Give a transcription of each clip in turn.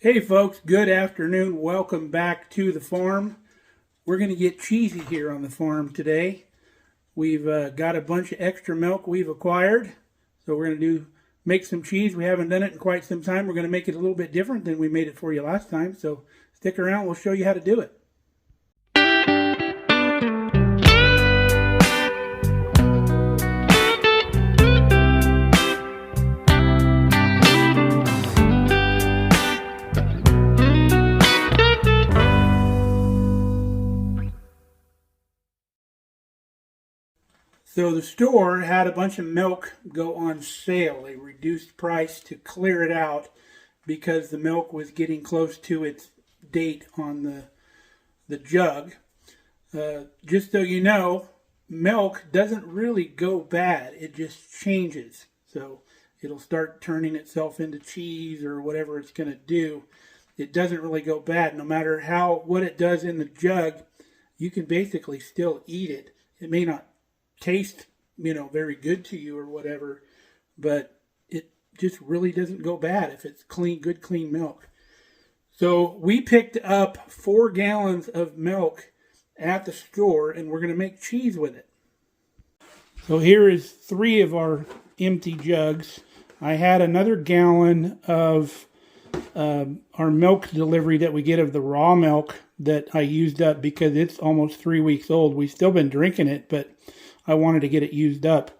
Hey folks, good afternoon. Welcome back to the farm. We're going to get cheesy here on the farm today. We've got a bunch of extra milk we've acquired. So we're going to make some cheese. We haven't done it in quite some time. We're going to make it a little bit different than we made it for you last time. So stick around, we'll show you how to do it. So the store had a bunch of milk go on sale. They reduced price to clear it out because the milk was getting close to its date on the jug. Just so you know, milk doesn't really go bad. It just changes. So it'll start turning itself into cheese or whatever it's going to do. It doesn't really go bad. No matter what it does in the jug, you can basically still eat it. It may not taste, very good to you or whatever, but it just really doesn't go bad if it's good clean milk. So we picked up 4 gallons of milk at the store, and we're going to make cheese with it. So here is 3 of our empty jugs. I had another gallon of our milk delivery that we get of the raw milk that I used up because it's almost 3 weeks old. We've still been drinking it, but I wanted to get it used up.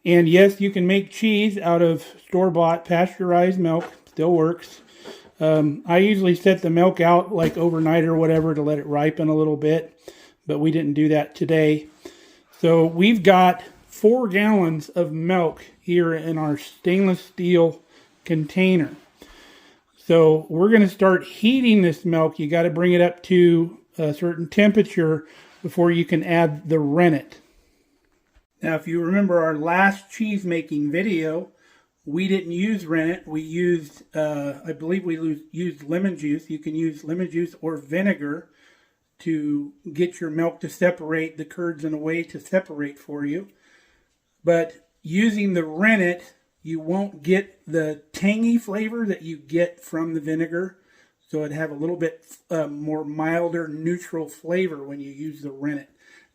And yes, you can make cheese out of store-bought pasteurized milk. Still works. I usually set the milk out like overnight or whatever to let it ripen a little bit, but we didn't do that today. So we've got 4 gallons of milk here in our stainless steel container. So we're going to start heating this milk. You got to bring it up to a certain temperature before you can add the rennet. Now, if you remember our last cheese making video, we didn't use rennet. We used, I believe we used lemon juice. You can use lemon juice or vinegar to get your milk to separate, the curds and the whey to separate for you. But using the rennet, you won't get the tangy flavor that you get from the vinegar. So it'd have a little bit more milder, neutral flavor when you use the rennet.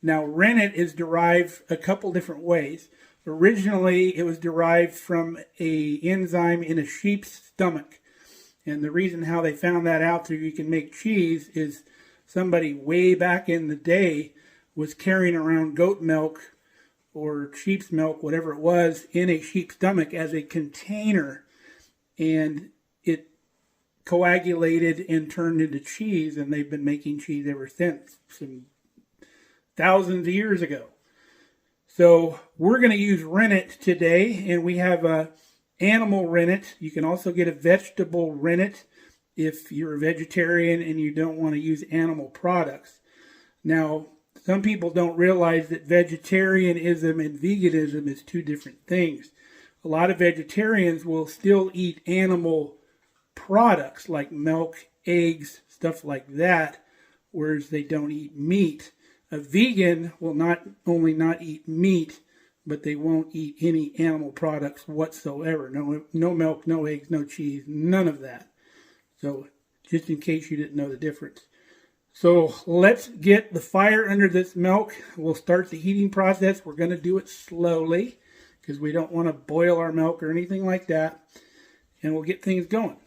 Now, rennet is derived a couple different ways. Originally, it was derived from an enzyme in a sheep's stomach. And the reason how they found that out so you can make cheese is somebody way back in the day was carrying around goat milk or sheep's milk, whatever it was, in a sheep's stomach as a container. And it coagulated and turned into cheese, and they've been making cheese ever since. Thousands of years ago. So we're going to use rennet today, and we have a animal rennet. You can also get a vegetable rennet if you're a vegetarian and you don't want to use animal products. Now, some people don't realize that vegetarianism and veganism is 2 different things. A lot of vegetarians will still eat animal products like milk, eggs, stuff like that, whereas they don't eat meat. A vegan will not only not eat meat, but they won't eat any animal products whatsoever. No milk, no eggs, no cheese, none of that. So just in case you didn't know the difference. So let's get the fire under this milk. We'll start the heating process. We're going to do it slowly because we don't want to boil our milk or anything like that. And we'll get things going.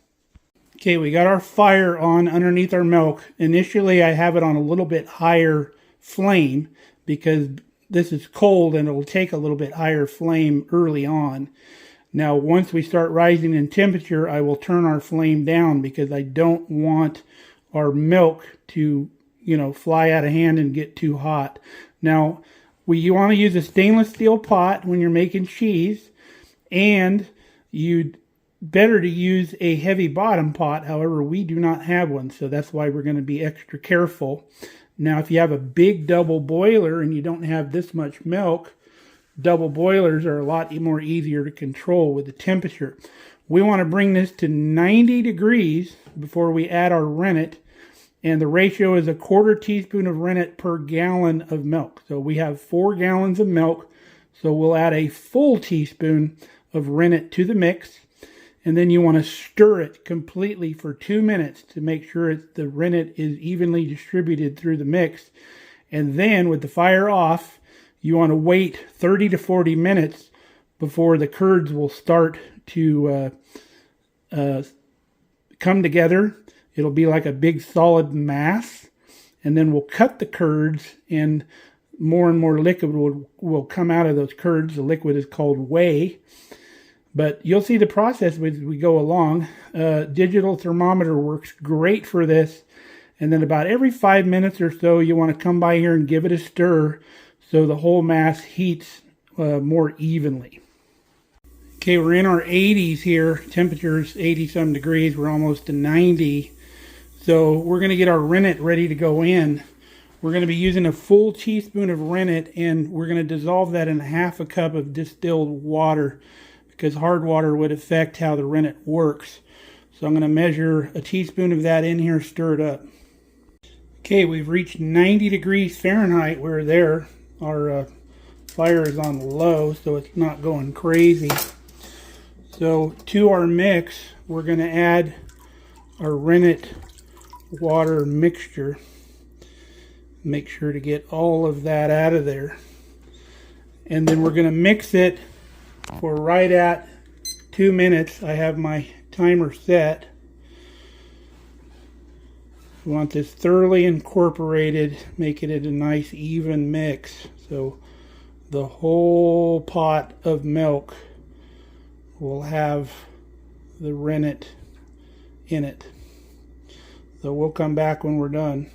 Okay, we got our fire on underneath our milk. Initially, I have it on a little bit higher flame because this is cold and it'll take a little bit higher flame early on. Now, once we start rising in temperature, I will turn our flame down because I don't want our milk to, fly out of hand and get too hot. Now, you want to use a stainless steel pot when you're making cheese, and you'd better to use a heavy bottom pot. However, we do not have one, so that's why we're going to be extra careful. Now, if you have a big double boiler and you don't have this much milk, double boilers are a lot more easier to control with the temperature. We want to bring this to 90 degrees before we add our rennet, and the ratio is 1/4 teaspoon of rennet per gallon of milk. So we have 4 gallons of milk, so we'll add a full teaspoon of rennet to the mix. and then you want to stir it completely for 2 minutes to make sure the rennet is evenly distributed through the mix. And then with the fire off, you want to wait 30 to 40 minutes before the curds will start to come together. It'll be like a big solid mass, and then we'll cut the curds, and more liquid will come out of those curds. The liquid is called whey. But you'll see the process as we go along. Digital thermometer works great for this. And then about every 5 minutes or so, you want to come by here and give it a stir so the whole mass heats more evenly. Okay, we're in our 80s here. Temperature's 80-some degrees. We're almost to 90. So we're going to get our rennet ready to go in. We're going to be using a full teaspoon of rennet, and we're going to dissolve that in half a cup of distilled water, because hard water would affect how the rennet works. So I'm going to measure a teaspoon of that in here, stir it up. Okay, we've reached 90 degrees Fahrenheit. We're there. Our fire is on low, so it's not going crazy. So to our mix, we're going to add our rennet water mixture. Make sure to get all of that out of there. And then we're going to mix it for right at 2 minutes. I have my timer set. We want this thoroughly incorporated, making it a nice even mix. So the whole pot of milk will have the rennet in it. So we'll come back when we're done.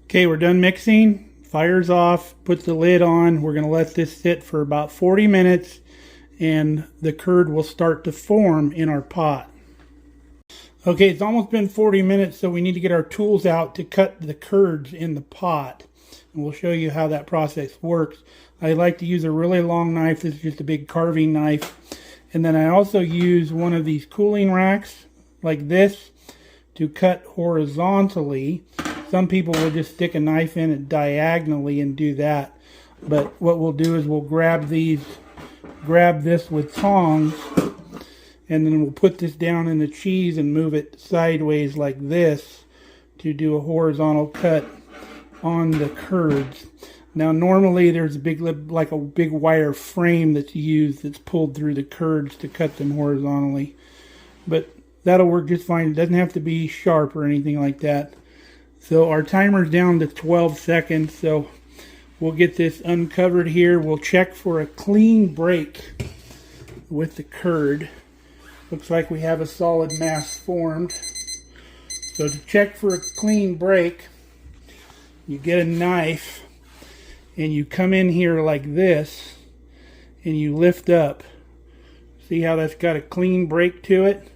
Okay, we're done mixing. Fire's off, put the lid on. We're going to let this sit for about 40 minutes, and the curd will start to form in our pot. Okay, it's almost been 40 minutes, so we need to get our tools out to cut the curds in the pot. And we'll show you how that process works. I like to use a really long knife. This is just a big carving knife. And then I also use one of these cooling racks like this to cut horizontally. Some people will just stick a knife in it diagonally and do that. But what we'll do is we'll grab this with tongs, and then we'll put this down in the cheese and move it sideways like this to do a horizontal cut on the curds. Now normally there's a big wire frame that's used that's pulled through the curds to cut them horizontally. But that'll work just fine. It doesn't have to be sharp or anything like that. So our timer's down to 12 seconds, so we'll get this uncovered here. We'll check for a clean break with the curd. Looks like we have a solid mass formed. So to check for a clean break, you get a knife and you come in here like this and you lift up. See how that's got a clean break to it?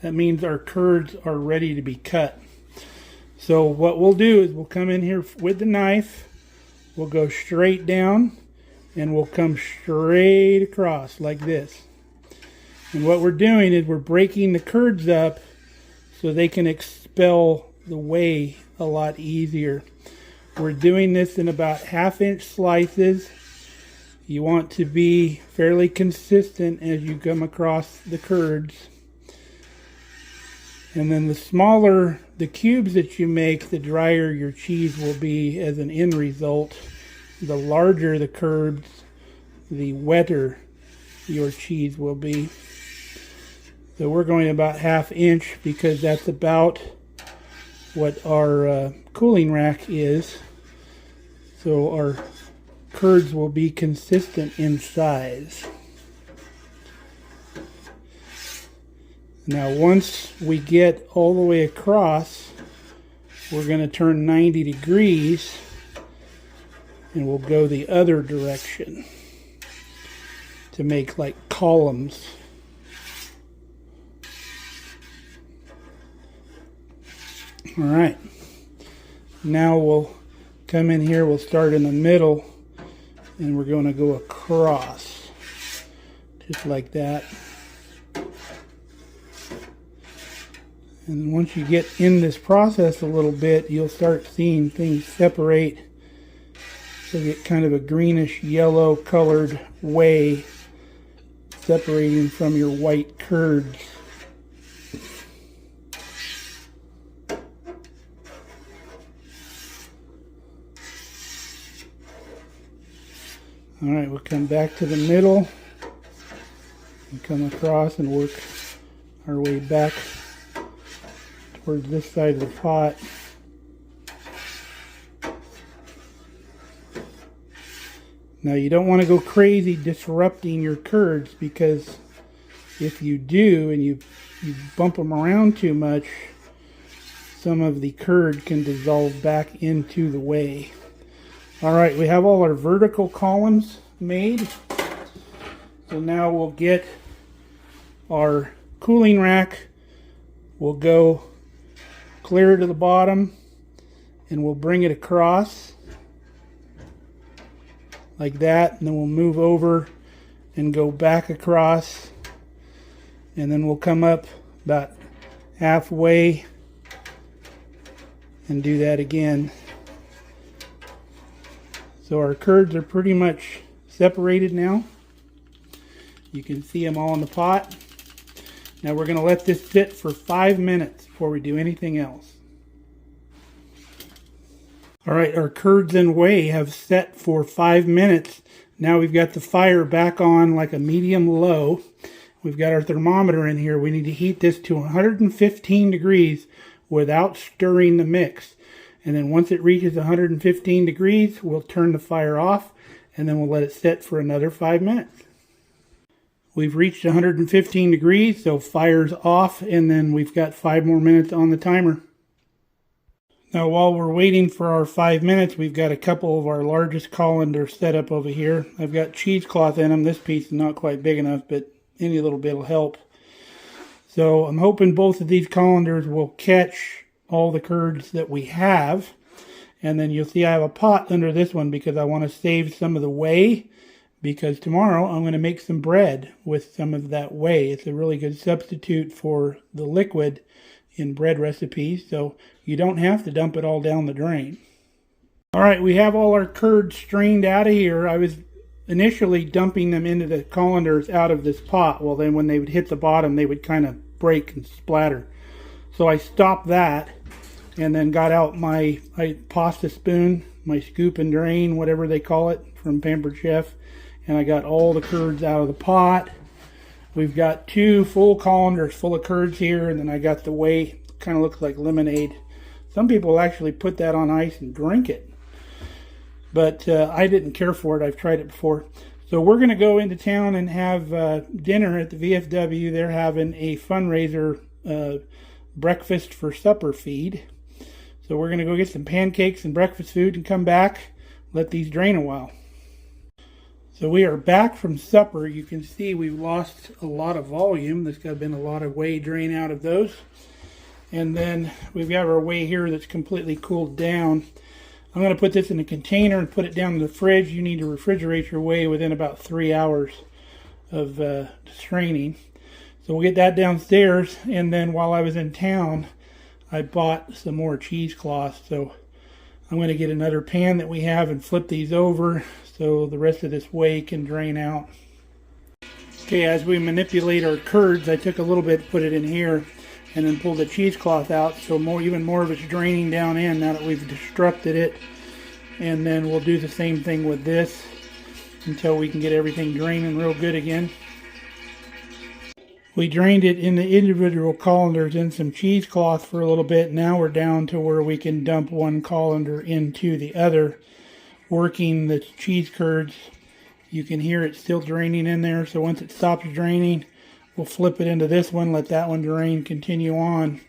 That means our curds are ready to be cut. So what we'll do is we'll come in here with the knife, we'll go straight down, and we'll come straight across like this. And what we're doing is we're breaking the curds up so they can expel the whey a lot easier. We're doing this in about 1/2-inch slices. You want to be fairly consistent as you come across the curds. And then the smaller the cubes that you make, the drier your cheese will be as an end result. The larger the curds, the wetter your cheese will be. So we're going about 1/2 inch because that's about what our cooling rack is. So our curds will be consistent in size. Now once we get all the way across, we're going to turn 90 degrees and we'll go the other direction to make like columns. Alright, now we'll come in here, we'll start in the middle and we're going to go across just like that. And once you get in this process a little bit, you'll start seeing things separate So you get kind of a greenish yellow colored whey separating from your white curds. All right, we'll come back to the middle and come across and work our way back towards this side of the pot. Now you don't want to go crazy disrupting your curds, because if you do and you bump them around too much, some of the curd can dissolve back into the whey. All right, we have all our vertical columns made. So now we'll get our cooling rack. We'll go clear to the bottom and we'll bring it across like that, and then we'll move over and go back across, and then we'll come up about halfway and do that again. So our curds are pretty much separated now. You can see them all in the pot. Now we're going to let this sit for 5 minutes before we do anything else. Alright, our curds and whey have set for 5 minutes. Now we've got the fire back on like a medium-low. We've got our thermometer in here. We need to heat this to 115 degrees without stirring the mix. And then once it reaches 115 degrees, we'll turn the fire off, and then we'll let it set for another 5 minutes. We've reached 115 degrees, so fire's off, and then we've got 5 more minutes on the timer. Now while we're waiting for our 5 minutes, we've got a couple of our largest colanders set up over here. I've got cheesecloth in them. This piece is not quite big enough, but any little bit will help. So I'm hoping both of these colanders will catch all the curds that we have. And then you'll see I have a pot under this one because I want to save some of the whey, because tomorrow I'm going to make some bread with some of that whey. It's a really good substitute for the liquid in bread recipes, so you don't have to dump it all down the drain. Alright, we have all our curds strained out of here. I was initially dumping them into the colanders out of this pot. Well, then when they would hit the bottom, they would kind of break and splatter. So I stopped that and then got out my pasta spoon, my scoop and drain, whatever they call it, from Pampered Chef, and I got all the curds out of the pot. We've got 2 full colanders full of curds here, and then I got the whey. Kind of looks like lemonade. Some people actually put that on ice and drink it, but I didn't care for it. I've tried it before. So we're going to go into town and have dinner at the VFW. They're having a fundraiser breakfast for supper feed. So we're going to go get some pancakes and breakfast food and come back, let these drain a while. So we are back from supper. You can see we've lost a lot of volume. There's got to been a lot of whey drain out of those. And then we've got our whey here that's completely cooled down. I'm going to put this in a container and put it down in the fridge. You need to refrigerate your whey within about 3 hours of straining. So we'll get that downstairs, and then while I was in town, I bought some more cheesecloth. So I'm going to get another pan that we have and flip these over so the rest of this whey can drain out. Okay, as we manipulate our curds, I took a little bit, put it in here, and then pulled the cheesecloth out, so even more of it's draining down in now that we've destructed it. And then we'll do the same thing with this until we can get everything draining real good again. We drained it in the individual colanders in some cheesecloth for a little bit. Now we're down to where we can dump one colander into the other, working the cheese curds. You can hear it still draining in there, so once it stops draining, we'll flip it into this one, let that one drain, continue on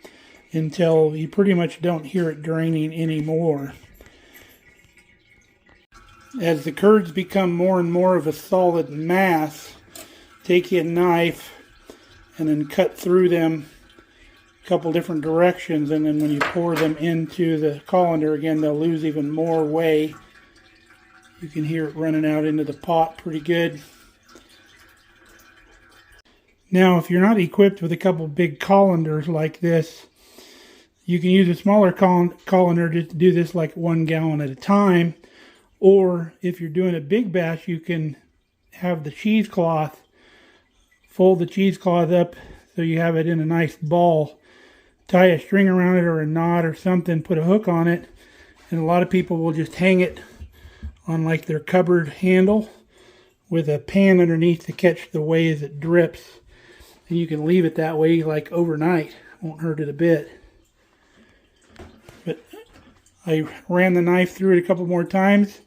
until you pretty much don't hear it draining anymore. As the curds become more and more of a solid mass, take your knife and then cut through them a couple different directions, and then when you pour them into the colander again, they'll lose even more whey. You can hear it running out into the pot pretty good. Now, if you're not equipped with a couple big colanders like this, you can use a smaller colander to do this like 1 gallon at a time, Or if you're doing a big batch, you can have the cheesecloth, fold the cheesecloth up so you have it in a nice ball, tie a string around it or a knot or something, put a hook on it, and a lot of people will just hang it on like their cupboard handle with a pan underneath to catch the whey as it drips. And you can leave it that way like overnight. Won't hurt it a bit. But I ran the knife through it a couple more times.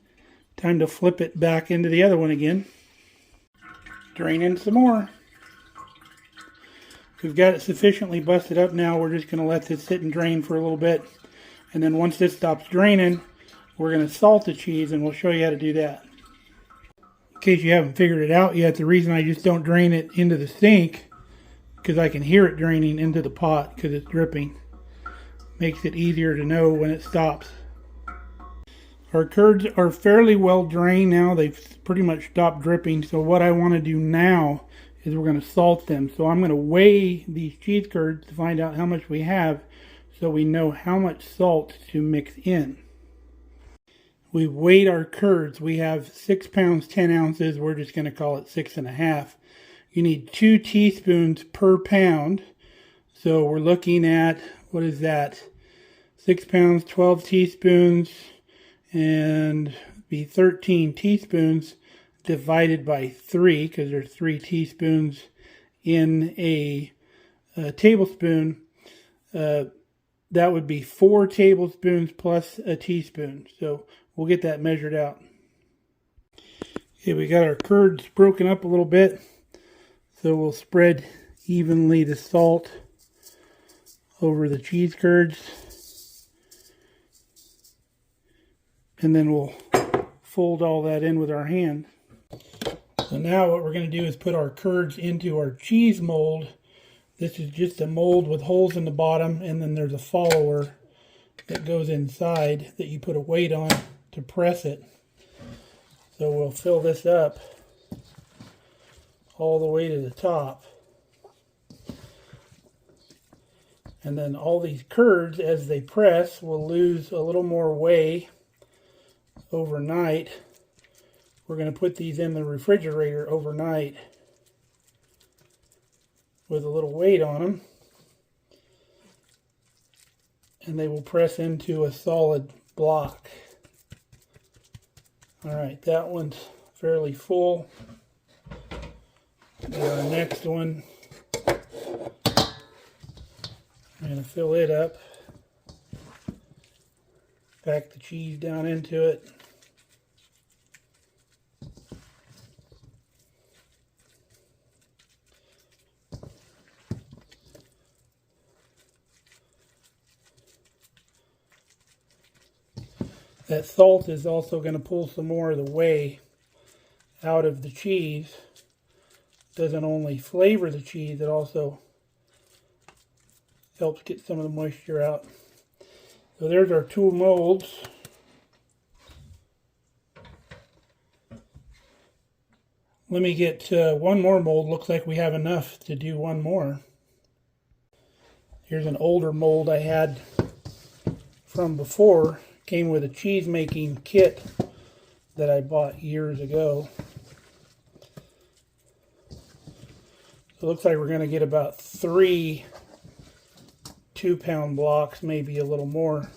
Time to flip it back into the other one again. Drain in some more. We've got it sufficiently busted up now. We're just going to let this sit and drain for a little bit. And then once this stops draining, we're going to salt the cheese, and we'll show you how to do that. In case you haven't figured it out yet, the reason I just don't drain it into the sink, because I can hear it draining into the pot because it's dripping. Makes it easier to know when it stops. Our curds are fairly well drained now. They've pretty much stopped dripping. So what I want to do now is we're going to salt them. So I'm going to weigh these cheese curds to find out how much we have so we know how much salt to mix in. We weighed our curds. We have 6 pounds, 10 ounces. We're just going to call it 6.5. You need 2 teaspoons per pound. So we're looking at, what is that? 6 pounds, 12 teaspoons, and be 13 teaspoons divided by 3, because there's 3 teaspoons in a tablespoon. That would be 4 tablespoons plus a teaspoon. So we'll get that measured out. Okay, we got our curds broken up a little bit. So we'll spread evenly the salt over the cheese curds. And then we'll fold all that in with our hand. So now what we're going to do is put our curds into our cheese mold. This is just a mold with holes in the bottom, and then there's a follower that goes inside that you put a weight on to press it. So we'll fill this up all the way to the top. And then all these curds, as they press, will lose a little more whey overnight. We're going to put these in the refrigerator overnight with a little weight on them, and they will press into a solid block. Alright, that one's fairly full. Our next one, I'm going to fill it up, pack the cheese down into it. That salt is also going to pull some more of the whey out of the cheese. It doesn't only flavor the cheese, it also helps get some of the moisture out. So there's our 2 molds. Let me get one more mold. Looks like we have enough to do one more. Here's an older mold I had from before. Came with a cheese making kit that I bought years ago. So it looks like we're going to get about 3 2-pound blocks, maybe a little more.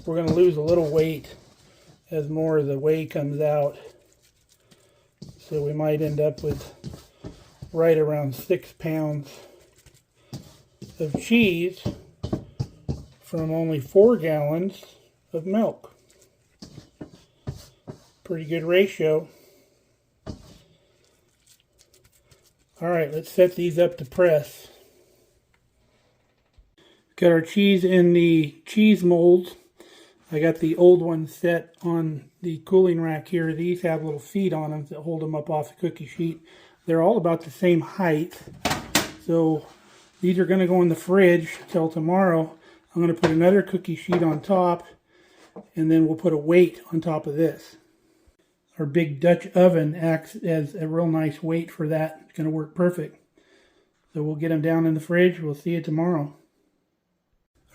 We're going to lose a little weight as more of the whey comes out. So we might end up with right around 6 pounds of cheese from only 4 gallons of milk. Pretty good ratio. Alright, let's set these up to press. Got our cheese in the cheese molds. I got the old ones set on the cooling rack here. These have little feet on them that hold them up off the cookie sheet. They're all about the same height. So these are going to go in the fridge till tomorrow. I'm going to put another cookie sheet on top, and then we'll put a weight on top of this. Our big Dutch oven acts as a real nice weight for that. It's going to work perfect. So we'll get them down in the fridge. We'll see you tomorrow.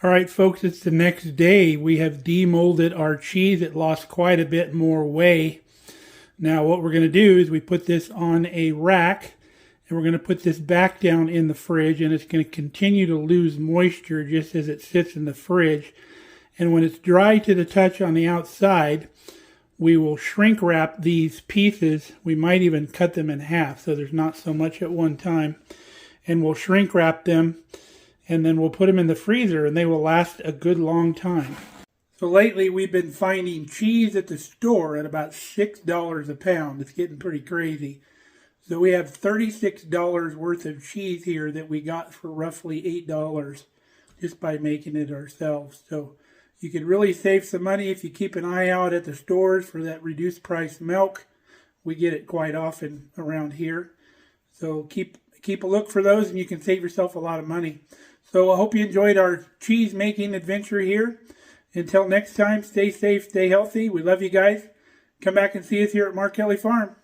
All right, folks, it's the next day. We have demolded our cheese. It lost quite a bit more whey. Now what we're going to do is we put this on a rack, and we're going to put this back down in the fridge, and it's going to continue to lose moisture just as it sits in the fridge. And when it's dry to the touch on the outside, we will shrink wrap these pieces. We might even cut them in half so there's not so much at one time. And we'll shrink wrap them, and then we'll put them in the freezer, and they will last a good long time. So lately we've been finding cheese at the store at about $6 a pound. It's getting pretty crazy. So we have $36 worth of cheese here that we got for roughly $8 just by making it ourselves. So you could really save some money if you keep an eye out at the stores for that reduced price milk. We get it quite often around here. So keep a look for those, and you can save yourself a lot of money. So I hope you enjoyed our cheese making adventure here. Until next time, stay safe, stay healthy. We love you guys. Come back and see us here at Markelly Farm.